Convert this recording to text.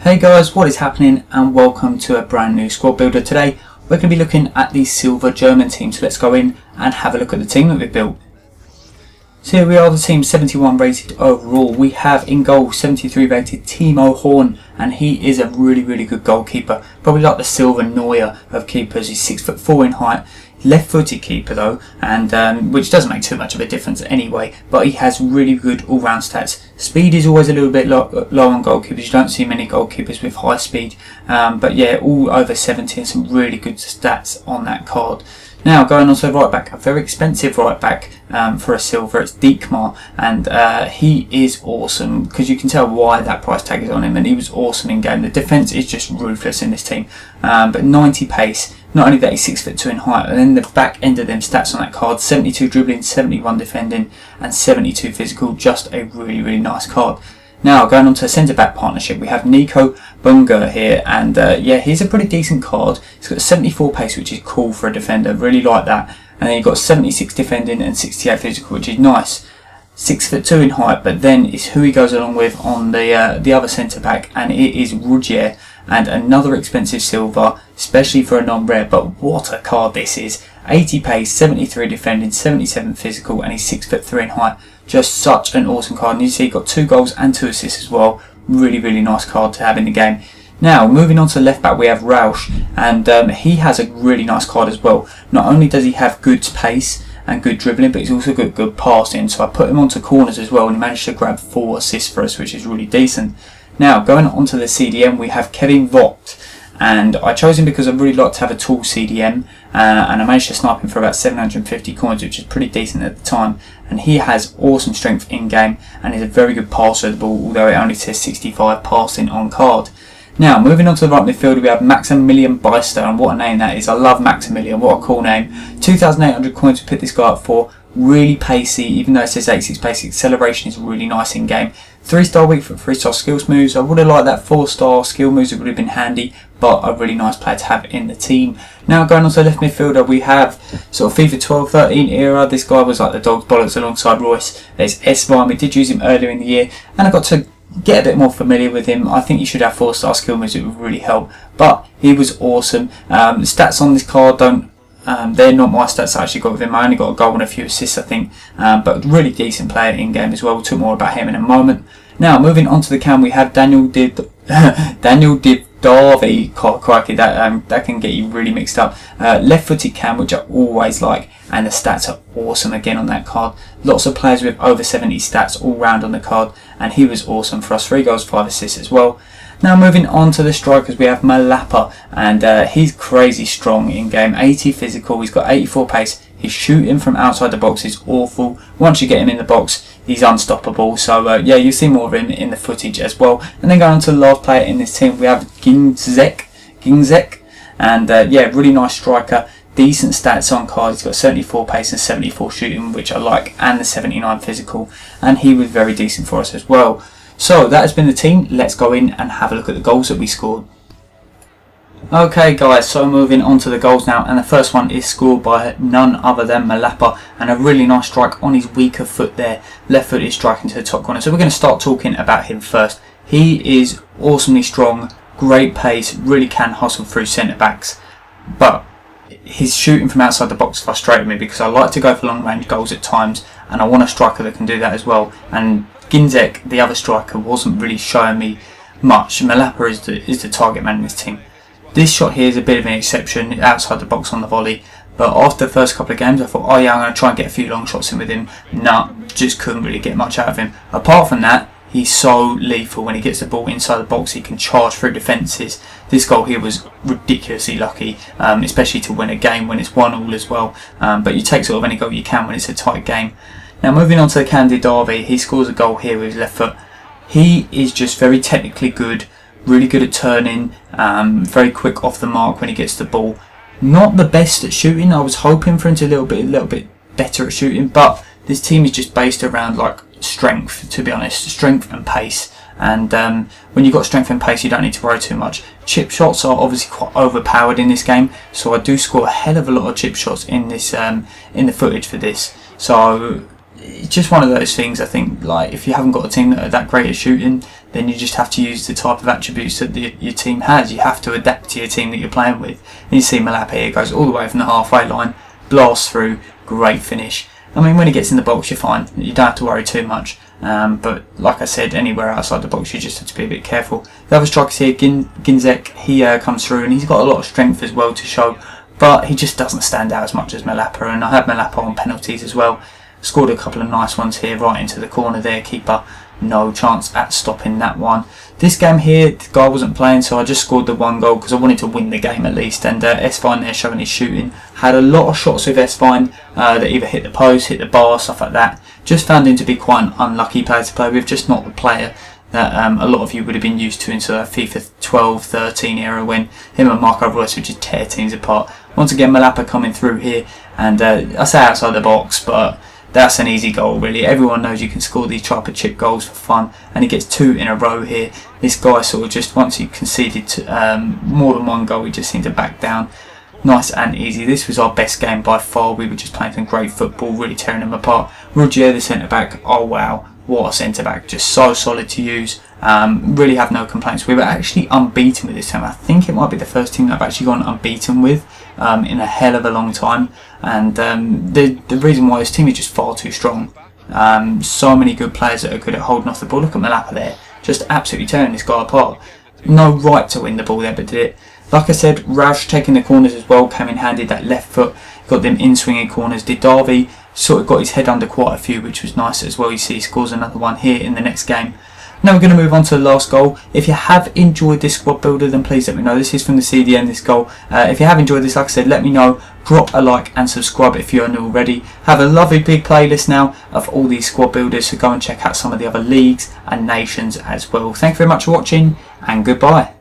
Hey guys, what is happening and welcome to a brand new squad builder. Today we're going to be looking at the silver German team, so let's go in and have a look at the team that we've built. So here we are, the team 71 rated overall. We have in goal 73 rated Timo Horn, and he is a really good goalkeeper. Probably like the silver Neuer of keepers. He's 6'4" in height. Left-footed keeper though, and which doesn't make too much of a difference anyway, but he has really good all-round stats. Speed is always a little bit low on goalkeepers. You don't see many goalkeepers with high speed, but yeah, all over 70 and some really good stats on that card. Now going on to the right back, a very expensive right back for a silver. It's Diekmar, and he is awesome because you can tell why that price tag is on him, and he was awesome in game. The defence is just ruthless in this team, but 90 pace. Not only that, he's 6'2" in height, and then the back end of them stats on that card: 72 dribbling, 71 defending, and 72 physical. Just a really nice card. Now going on to a centre back partnership, we have Nico Bunger here, and yeah, he's a pretty decent card. He's got 74 pace, which is cool for a defender. Really like that. And then you've got 76 defending and 68 physical, which is nice. 6'2" in height, but then it's who he goes along with on the other centre back, and it is Rudiger. And another expensive silver, especially for a non-rare, but what a card this is. 80 pace, 73 defending, 77 physical, and he's 6'3" in height. Just such an awesome card. And you see he got 2 goals and 2 assists as well. Really nice card to have in the game. Now moving on to left back, we have Rausch, and he has a really nice card as well. Not only does he have good pace and good dribbling, but he's also got good passing. So I put him onto corners as well, and he managed to grab 4 assists for us, which is really decent. Now going on to the CDM, we have Kevin Vogt, and I chose him because I really like to have a tall CDM, and I managed to snipe him for about 750 coins, which is pretty decent at the time. And he has awesome strength in game and is a very good passer of the ball, although it only says 65 passing on card. Now moving on to the right midfield, we have Maximilian Beister, and what a name that is. I love Maximilian, what a cool name. 2,800 coins to pick this guy up for. Really pacey, even though it says 86 pace. Acceleration is really nice in game. 3-star weak foot, 3-star skills moves. I would have liked that 4-star skill moves, it would have been handy, but a really nice player to have in the team. Now going on to the left midfielder, we have sort of FIFA 12-13 era. This guy was like the dog's bollocks alongside Royce. There's S-Vime. We did use him earlier in the year, and I got to get a bit more familiar with him. I think you should have 4-star skill moves, it would really help, but he was awesome. The stats on this card don't they're not my stats I actually got with him. I only got a goal and a few assists, I think, but really decent player in game as well. We'll talk more about him in a moment. Now moving on to the cam, we have Daniel Div-Darby. Crikey, that can get you really mixed up. Left-footed cam, which I always like, and the stats are awesome again on that card. Lots of players with over 70 stats all round on the card, and he was awesome for us. 3 goals, 5 assists as well. Now moving on to the strikers, we have Malapa, and he's crazy strong in game. 80 physical, he's got 84 pace. His shooting from outside the box is awful. Once you get him in the box, he's unstoppable. So yeah, you'll see more of him in the footage as well. And then going on to the last player in this team, we have Ginzek, and yeah, really nice striker. Decent stats on card. He's got 74 pace and 74 shooting, which I like, and the 79 physical, and he was very decent for us as well. So that has been the team. Let's go in and have a look at the goals that we scored. Okay guys, so moving on to the goals now, and the first one is scored by none other than Malapa, and a really nice strike on his weaker foot there. Left foot is striking to the top corner. So we're going to start talking about him first. He is awesomely strong, great pace, really can hustle through centre backs, but his shooting from outside the box frustrated me because I like to go for long range goals at times, and I want a striker that can do that as well. And Ginzek, the other striker, wasn't really showing me much. Malapa is the target man in this team. This shot here is a bit of an exception, outside the box on the volley, but after the first couple of games I thought, oh yeah, I'm going to try and get a few long shots in with him. Nah, just couldn't really get much out of him. Apart from that, he's so lethal. When he gets the ball inside the box, he can charge through defences. This goal here was ridiculously lucky, especially to win a game when it's 1-1 as well, but you take sort of any goal you can when it's a tight game. Now moving on to the Candy Derby, he scores a goal here with his left foot. He is just very technically good, really good at turning, very quick off the mark when he gets the ball. Not the best at shooting. I was hoping for him to a little bit better at shooting, but this team is just based around like strength, to be honest, strength and pace. And when you've got strength and pace, you don't need to worry too much. Chip shots are obviously quite overpowered in this game, so I do score a hell of a lot of chip shots in this in the footage for this. So it's just one of those things. I think, like, if you haven't got a team that are that great at shooting, then you just have to use the type of attributes that your team has. You have to adapt to your team that you're playing with. And you see Malapa here goes all the way from the halfway line, blasts through, great finish. I mean, when he gets in the box, you're fine. You don't have to worry too much. But like I said, anywhere outside the box, you just have to be a bit careful. The other strikers here, Ginzek, he comes through, and he's got a lot of strength as well to show, but he just doesn't stand out as much as Malapa. And I had Malapa on penalties as well. Scored a couple of nice ones here, right into the corner there. Keeper, no chance at stopping that one. This game here, the guy wasn't playing, so I just scored the 1 goal because I wanted to win the game at least. And S-Fine there showing his shooting. Had a lot of shots with S-Fine that either hit the post, hit the bar, stuff like that. Just found him to be quite an unlucky player to play with, just not the player that a lot of you would have been used to into a FIFA 12-13 era when him and Marco Reus would just tear teams apart. Once again, Malapa coming through here, and I say outside the box, but that's an easy goal really. Everyone knows you can score these type of chip goals for fun, and he gets 2 in a row here. This guy sort of just, once he conceded more than 1 goal, he just seemed to back down. Nice and easy. This was our best game by far. We were just playing some great football, really tearing them apart. Rogier, the centre back, oh wow, what a centre back, just so solid to use. Really have no complaints. We were actually unbeaten with this team. I think it might be the first team that I've actually gone unbeaten with in a hell of a long time. And the reason why this team is just far too strong. So many good players that are good at holding off the ball. Look at Malapa there, just absolutely tearing this guy apart. No right to win the ball there, but did it. Like I said, Rausch taking the corners as well came in handy. That left foot got them in swinging corners. Didavi sort of got his head under quite a few, which was nice as well. You see he scores another one here in the next game. Now we're going to move on to the last goal. If you have enjoyed this squad builder, then please let me know. This is from the CDM, this goal. If you have enjoyed this, like I said, let me know. Drop a like and subscribe if you're new already. Have a lovely big playlist now of all these squad builders, so go and check out some of the other leagues and nations as well. Thank you very much for watching, and goodbye.